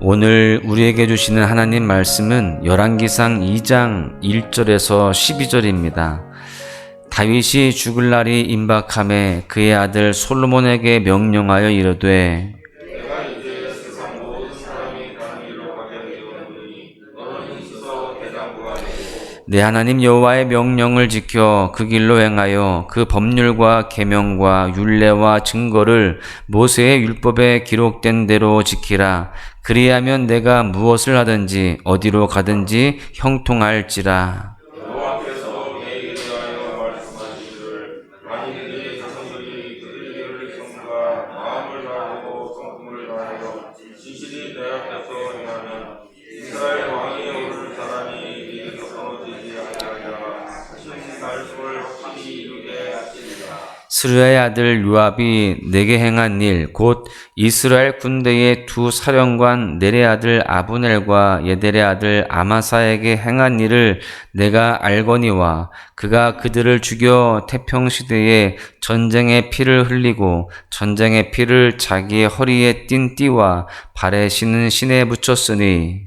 오늘 우리에게 주시는 하나님 말씀은 열왕기상 2장 1절에서 12절입니다. 다윗이 죽을 날이 임박함에 그의 아들 솔로몬에게 명령하여 이르되 내가 이제 세상 모든 사람이 가는 길로 가게 되었느니 너는 있어서 대장부가 되고 내 하나님 여호와의 명령을 지켜 그 길로 행하여 그 법률과 계명과 율례와 증거를 모세의 율법에 기록된 대로 지키라. 그리하면 내가 무엇을 하든지 어디로 가든지 형통할지라. 여호와께서 내게 대하여 말씀하시기를 만일 네 자손들이 그들 길을 성과 마음을 다하고 성품을 다하여 진실이 내 앞에서 행하면 이스라엘 왕이 오를 사람이 네게서 끊어지지 아니하리라 하신 말씀을 확실히 이루게 하시리라. 스루야의 아들 요압이 내게 행한 일, 곧 이스라엘 군대의 두 사령관 넬의 아들 아브넬과 예델의 아들 아마사에게 행한 일을 내가 알거니와 그가 그들을 죽여 태평시대에 전쟁의 피를 흘리고 전쟁의 피를 자기의 허리에 띤 띠와 발에 신은 신에 붙였으니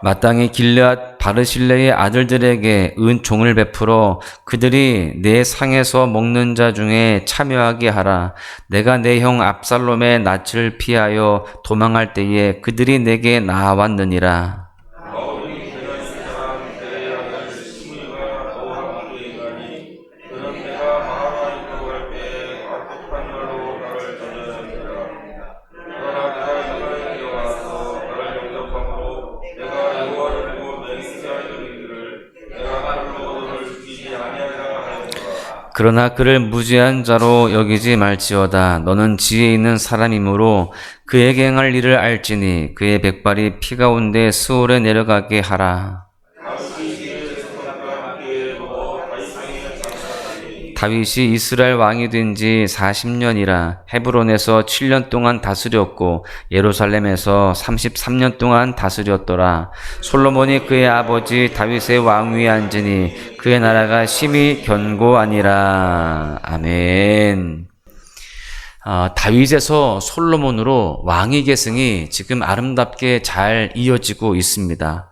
마땅히 길르앗 바르실레의 아들들에게 은총을 베풀어 그들이 내 상에서 먹는 자 중에 참여하게 하라. 내가 내 형 압살롬의 낯을 피하여 도망할 때에 그들이 내게 나아왔느니라. 그러나 그를 무지한 자로 여기지 말지어다. 너는 지혜 있는 사람이므로 그에게 행할 일을 알지니 그의 백발이 피 가운데 스올에 내려가게 하라. 다윗이 이스라엘 왕이 된 지 40년이라 헤브론에서 7년 동안 다스렸고 예루살렘에서 33년 동안 다스렸더라. 솔로몬이 그의 아버지 다윗의 왕위에 앉으니 그의 나라가 심히 견고하니라. 아멘. 다윗에서 솔로몬으로 왕위 계승이 지금 아름답게 잘 이어지고 있습니다.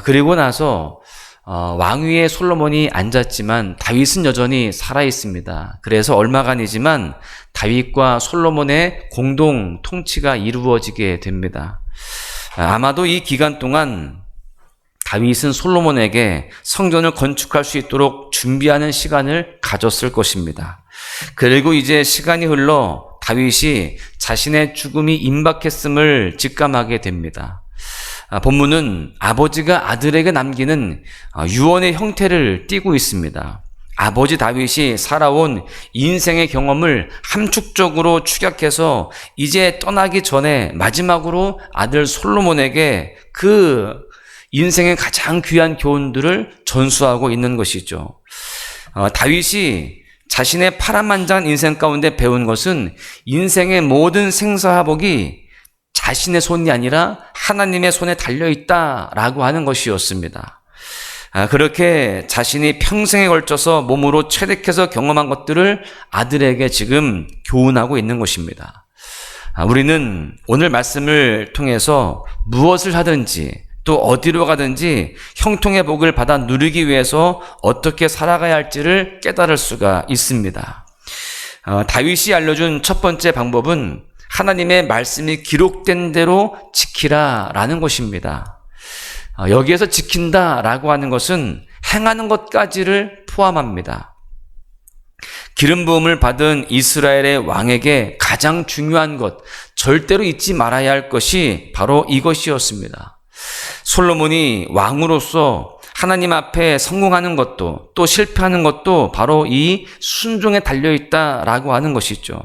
그리고 나서 왕위에 솔로몬이 앉았지만 다윗은 여전히 살아있습니다. 그래서 얼마간이지만 다윗과 솔로몬의 공동 통치가 이루어지게 됩니다. 아마도 이 기간 동안 다윗은 솔로몬에게 성전을 건축할 수 있도록 준비하는 시간을 가졌을 것입니다. 그리고 이제 시간이 흘러 다윗이 자신의 죽음이 임박했음을 직감하게 됩니다. 본문은 아버지가 아들에게 남기는 유언의 형태를 띠고 있습니다. 아버지 다윗이 살아온 인생의 경험을 함축적으로 축약해서 이제 떠나기 전에 마지막으로 아들 솔로몬에게 그 인생의 가장 귀한 교훈들을 전수하고 있는 것이죠. 다윗이 자신의 파란만장한 인생 가운데 배운 것은 인생의 모든 생사화복이 자신의 손이 아니라 하나님의 손에 달려있다라고 하는 것이었습니다. 그렇게 자신이 평생에 걸쳐서 몸으로 체득해서 경험한 것들을 아들에게 지금 교훈하고 있는 것입니다. 우리는 오늘 말씀을 통해서 무엇을 하든지 또 어디로 가든지 형통의 복을 받아 누리기 위해서 어떻게 살아가야 할지를 깨달을 수가 있습니다. 다윗이 알려준 첫 번째 방법은 하나님의 말씀이 기록된 대로 지키라 라는 것입니다. 여기에서 지킨다 라고 하는 것은 행하는 것까지를 포함합니다. 기름 부음을 받은 이스라엘의 왕에게 가장 중요한 것, 절대로 잊지 말아야 할 것이 바로 이것이었습니다. 솔로몬이 왕으로서 하나님 앞에 성공하는 것도 또 실패하는 것도 바로 이 순종에 달려있다라고 하는 것이죠.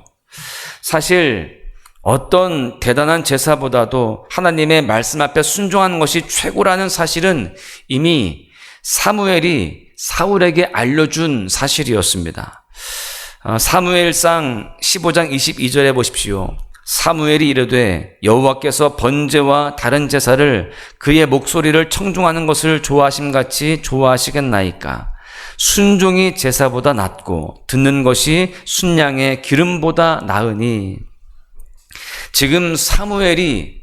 사실 어떤 대단한 제사보다도 하나님의 말씀 앞에 순종하는 것이 최고라는 사실은 이미 사무엘이 사울에게 알려준 사실이었습니다. 사무엘상 15장 22절에 보십시오. 사무엘이 이르되 여호와께서 번제와 다른 제사를 그의 목소리를 청중하는 것을 좋아하심같이 좋아하시겠나이까. 순종이 제사보다 낫고 듣는 것이 순양의 기름보다 나으니. 지금 사무엘이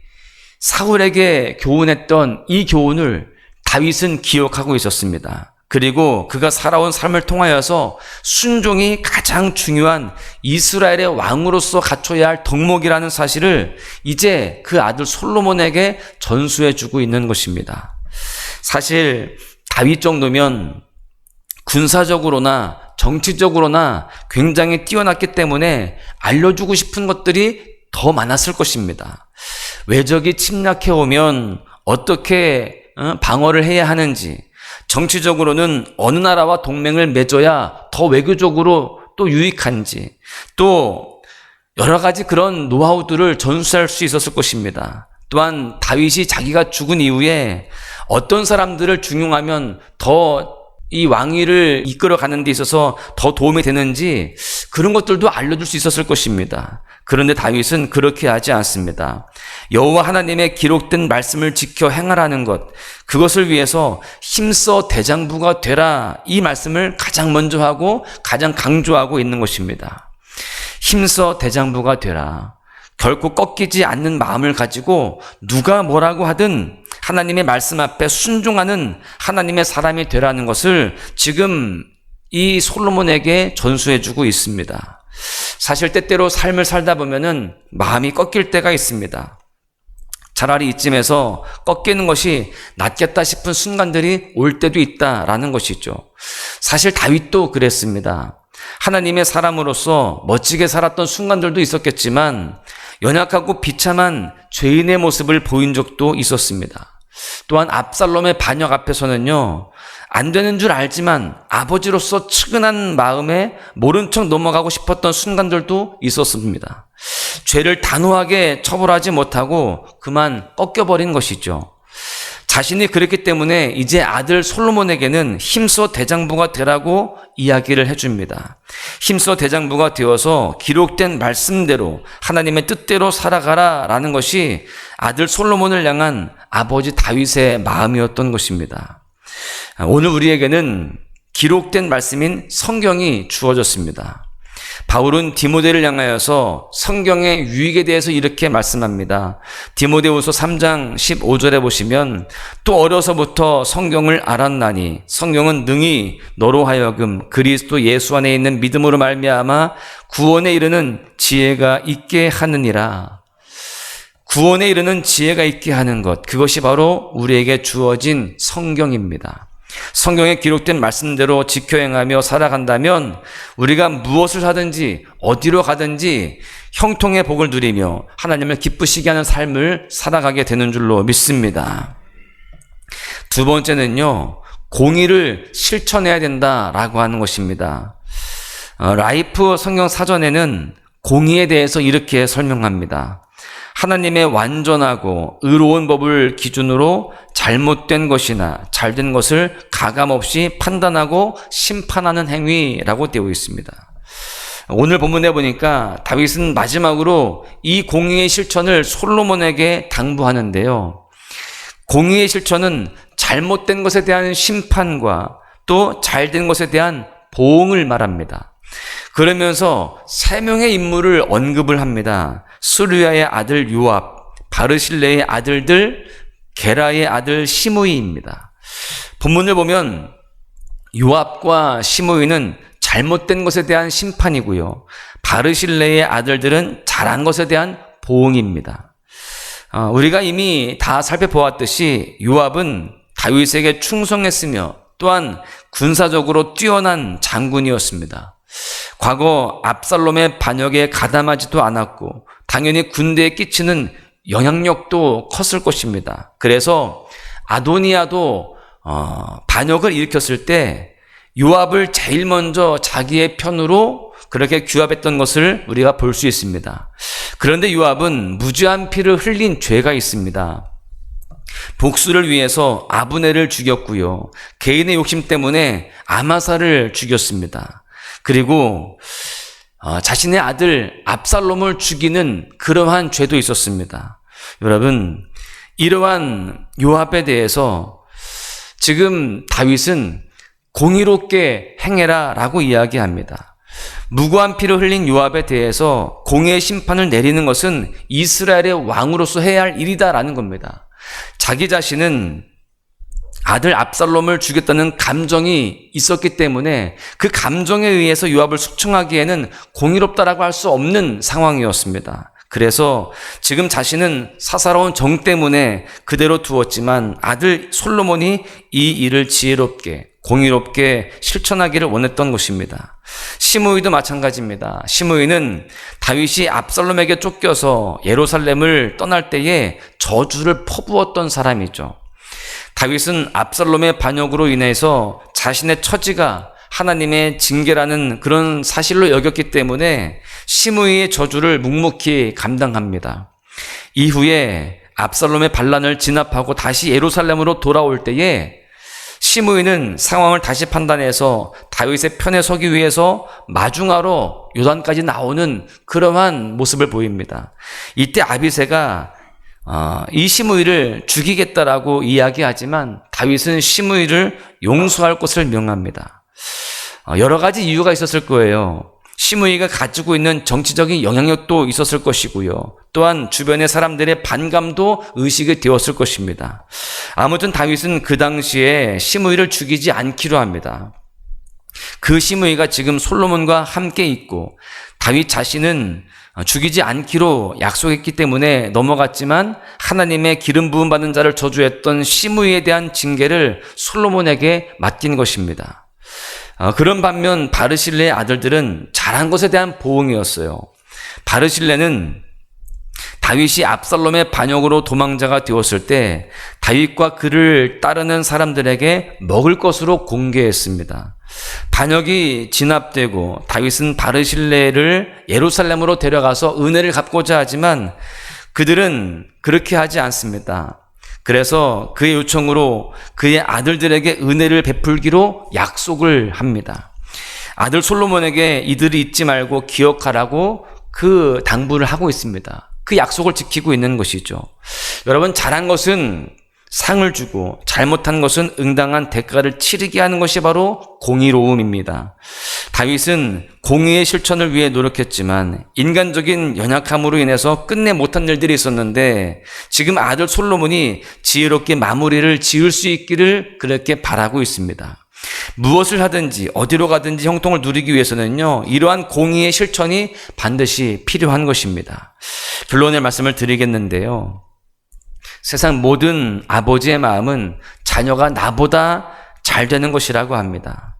사울에게 교훈했던 이 교훈을 다윗은 기억하고 있었습니다. 그리고 그가 살아온 삶을 통하여서 순종이 가장 중요한 이스라엘의 왕으로서 갖춰야 할 덕목이라는 사실을 이제 그 아들 솔로몬에게 전수해 주고 있는 것입니다. 사실 다윗 정도면 군사적으로나 정치적으로나 굉장히 뛰어났기 때문에 알려주고 싶은 것들이 더 많았을 것입니다. 외적이 침략해 오면 어떻게 방어를 해야 하는지, 정치적으로는 어느 나라와 동맹을 맺어야 더 외교적으로 또 유익한지, 또 여러 가지 그런 노하우들을 전수할 수 있었을 것입니다. 또한 다윗이 자기가 죽은 이후에 어떤 사람들을 중용하면 더 이 왕위를 이끌어가는 데 있어서 더 도움이 되는지 그런 것들도 알려줄 수 있었을 것입니다. 그런데 다윗은 그렇게 하지 않습니다. 여호와 하나님의 기록된 말씀을 지켜 행하라는 것, 그것을 위해서 힘써 대장부가 되라, 이 말씀을 가장 먼저 하고 가장 강조하고 있는 것입니다. 힘써 대장부가 되라. 결코 꺾이지 않는 마음을 가지고 누가 뭐라고 하든 하나님의 말씀 앞에 순종하는 하나님의 사람이 되라는 것을 지금 이 솔로몬에게 전수해주고 있습니다. 사실 때때로 삶을 살다 보면은 마음이 꺾일 때가 있습니다. 차라리 이쯤에서 꺾이는 것이 낫겠다 싶은 순간들이 올 때도 있다라는 것이죠. 사실 다윗도 그랬습니다. 하나님의 사람으로서 멋지게 살았던 순간들도 있었겠지만 연약하고 비참한 죄인의 모습을 보인 적도 있었습니다. 또한 압살롬의 반역 앞에서는요, 안 되는 줄 알지만 아버지로서 측은한 마음에 모른 척 넘어가고 싶었던 순간들도 있었습니다. 죄를 단호하게 처벌하지 못하고 그만 꺾여버린 것이죠. 자신이 그랬기 때문에 이제 아들 솔로몬에게는 힘써 대장부가 되라고 이야기를 해줍니다. 힘써 대장부가 되어서 기록된 말씀대로 하나님의 뜻대로 살아가라라는 것이 아들 솔로몬을 향한 아버지 다윗의 마음이었던 것입니다. 오늘 우리에게는 기록된 말씀인 성경이 주어졌습니다. 바울은 디모데를 향하여서 성경의 유익에 대해서 이렇게 말씀합니다. 디모데후서 3장 15절에 보시면 또 어려서부터 성경을 알았나니 성경은 능히 너로 하여금 그리스도 예수 안에 있는 믿음으로 말미암아 구원에 이르는 지혜가 있게 하느니라. 구원에 이르는 지혜가 있게 하는 것, 그것이 바로 우리에게 주어진 성경입니다. 성경에 기록된 말씀대로 지켜 행하며 살아간다면 우리가 무엇을 하든지 어디로 가든지 형통의 복을 누리며 하나님을 기쁘시게 하는 삶을 살아가게 되는 줄로 믿습니다. 두 번째는요, 공의를 실천해야 된다라고 하는 것입니다. 라이프 성경 사전에는 공의에 대해서 이렇게 설명합니다. 하나님의 완전하고 의로운 법을 기준으로 잘못된 것이나 잘된 것을 가감없이 판단하고 심판하는 행위라고 되어 있습니다. 오늘 본문에 보니까 다윗은 마지막으로 이 공의의 실천을 솔로몬에게 당부하는데요. 공의의 실천은 잘못된 것에 대한 심판과 또 잘된 것에 대한 보응을 말합니다. 그러면서 세 명의 인물을 언급을 합니다. 스루야의 아들 요압, 바르실레의 아들들, 게라의 아들 시므이입니다. 본문을 보면 요압과 시므이는 잘못된 것에 대한 심판이고요, 바르실레의 아들들은 잘한 것에 대한 보응입니다. 우리가 이미 다 살펴보았듯이 요압은 다윗에게 충성했으며 또한 군사적으로 뛰어난 장군이었습니다. 과거 압살롬의 반역에 가담하지도 않았고 당연히 군대에 끼치는 영향력도 컸을 것입니다. 그래서 아도니아도 반역을 일으켰을 때 요압을 제일 먼저 자기의 편으로 그렇게 규합했던 것을 우리가 볼 수 있습니다. 그런데 요압은 무죄한 피를 흘린 죄가 있습니다. 복수를 위해서 아브넬을 죽였고요, 개인의 욕심 때문에 아마사를 죽였습니다. 그리고 자신의 아들 압살롬을 죽이는 그러한 죄도 있었습니다. 여러분, 이러한 요압에 대해서 지금 다윗은 공의롭게 행해라 라고 이야기합니다. 무고한 피를 흘린 요압에 대해서 공의의 심판을 내리는 것은 이스라엘의 왕으로서 해야 할 일이다라는 겁니다. 자기 자신은 아들 압살롬을 죽였다는 감정이 있었기 때문에 그 감정에 의해서 요압을 숙청하기에는 공의롭다라고 할 수 없는 상황이었습니다. 그래서 지금 자신은 사사로운 정 때문에 그대로 두었지만 아들 솔로몬이 이 일을 지혜롭게 공의롭게 실천하기를 원했던 것입니다. 시므이도 마찬가지입니다. 시므이는 다윗이 압살롬에게 쫓겨서 예루살렘을 떠날 때에 저주를 퍼부었던 사람이죠. 다윗은 압살롬의 반역으로 인해서 자신의 처지가 하나님의 징계라는 그런 사실로 여겼기 때문에 시므이의 저주를 묵묵히 감당합니다. 이후에 압살롬의 반란을 진압하고 다시 예루살렘으로 돌아올 때에 시므이는 상황을 다시 판단해서 다윗의 편에 서기 위해서 마중하러 요단까지 나오는 그러한 모습을 보입니다. 이때 아비새가 이 시므이를 죽이겠다라고 이야기하지만 다윗은 시므이를 용서할 것을 명합니다. 여러 가지 이유가 있었을 거예요. 시므이가 가지고 있는 정치적인 영향력도 있었을 것이고요. 또한 주변의 사람들의 반감도 의식이 되었을 것입니다. 아무튼 다윗은 그 당시에 시므이를 죽이지 않기로 합니다. 그 시므이가 지금 솔로몬과 함께 있고 다윗 자신은 죽이지 않기로 약속했기 때문에 넘어갔지만 하나님의 기름 부음 받은 자를 저주했던 시므이에 대한 징계를 솔로몬에게 맡긴 것입니다. 그런 반면 바르실레의 아들들은 잘한 것에 대한 보응이었어요. 바르실레는 다윗이 압살롬의 반역으로 도망자가 되었을 때 다윗과 그를 따르는 사람들에게 먹을 것으로 공개했습니다. 반역이 진압되고 다윗은 바르실레를 예루살렘으로 데려가서 은혜를 갚고자 하지만 그들은 그렇게 하지 않습니다. 그래서 그의 요청으로 그의 아들들에게 은혜를 베풀기로 약속을 합니다. 아들 솔로몬에게 이들을 잊지 말고 기억하라고 그 당부를 하고 있습니다. 그 약속을 지키고 있는 것이죠. 여러분, 잘한 것은 상을 주고 잘못한 것은 응당한 대가를 치르게 하는 것이 바로 공의로움입니다. 다윗은 공의의 실천을 위해 노력했지만 인간적인 연약함으로 인해서 끝내 못한 일들이 있었는데 지금 아들 솔로몬이 지혜롭게 마무리를 지을 수 있기를 그렇게 바라고 있습니다. 무엇을 하든지 어디로 가든지 형통을 누리기 위해서는요, 이러한 공의의 실천이 반드시 필요한 것입니다. 결론의 말씀을 드리겠는데요, 세상 모든 아버지의 마음은 자녀가 나보다 잘 되는 것이라고 합니다.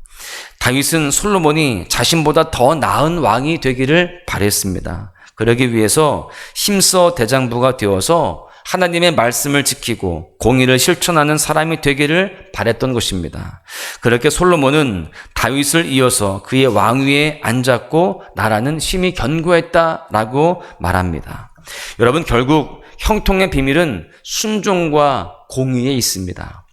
다윗은 솔로몬이 자신보다 더 나은 왕이 되기를 바랬습니다. 그러기 위해서 힘써 대장부가 되어서 하나님의 말씀을 지키고 공의를 실천하는 사람이 되기를 바랬던 것입니다. 그렇게 솔로몬은 다윗을 이어서 그의 왕위에 앉았고 나라는 심히 견고했다라고 말합니다. 여러분, 결국 형통의 비밀은 순종과 공의에 있습니다.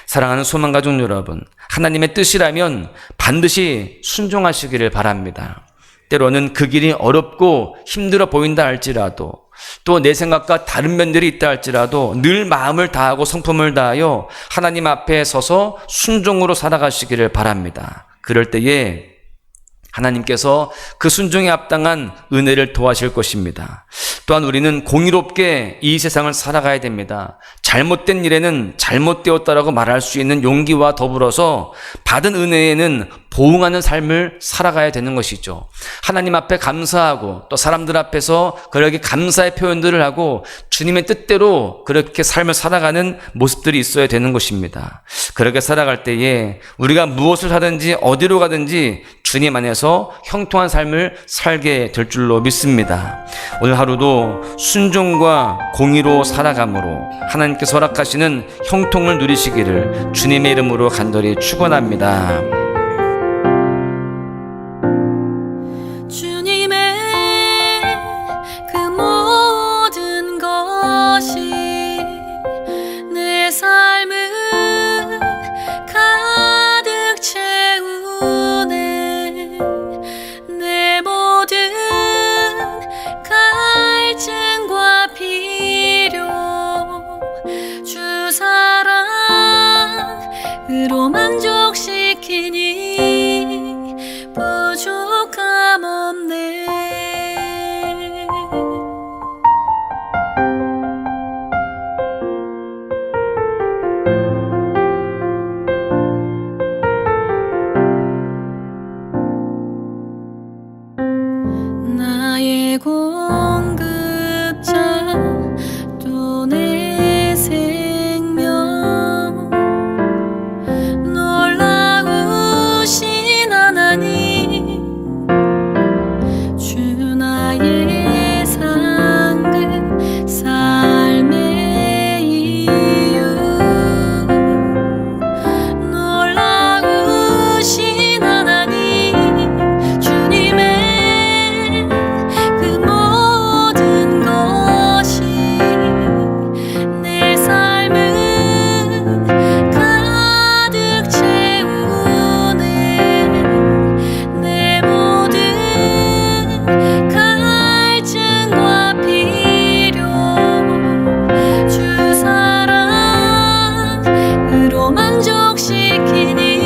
사랑하는 소망가족 여러분, 하나님의 뜻이라면 반드시 순종하시기를 바랍니다. 때로는 그 길이 어렵고 힘들어 보인다 할지라도, 또 내 생각과 다른 면들이 있다 할지라도 늘 마음을 다하고 성품을 다하여 하나님 앞에 서서 순종으로 살아가시기를 바랍니다. 그럴 때에 하나님께서 그 순종에 합당한 은혜를 도와실 것입니다. 또한 우리는 공의롭게 이 세상을 살아가야 됩니다. 잘못된 일에는 잘못되었다라고 말할 수 있는 용기와 더불어서 받은 은혜에는 보응하는 삶을 살아가야 되는 것이죠. 하나님 앞에 감사하고 또 사람들 앞에서 그렇게 감사의 표현들을 하고 주님의 뜻대로 그렇게 삶을 살아가는 모습들이 있어야 되는 것입니다. 그렇게 살아갈 때에 우리가 무엇을 하든지 어디로 가든지 주님 안에서 형통한 삶을 살게 될 줄로 믿습니다. 오늘 하루도 순종과 공의로 살아감으로 하나님께서 허락하시는 형통을 누리시기를 주님의 이름으로 간절히 축원합니다. 주님의 그 모든 것이 내 삶을 가득 채우네. 내 모든 갈증과 필요 주 사랑으로 으로 만족시키니 부족함 없네. 나의 공급자 또 내 생명 놀라우신 하나님 주 나의 상급 삶의 이유 놀라우신 하나님 주님의 그 모든 것이 내 삶을 가득 채우네. 내 모든 갈증과 필요 주 사랑으로 만족시키니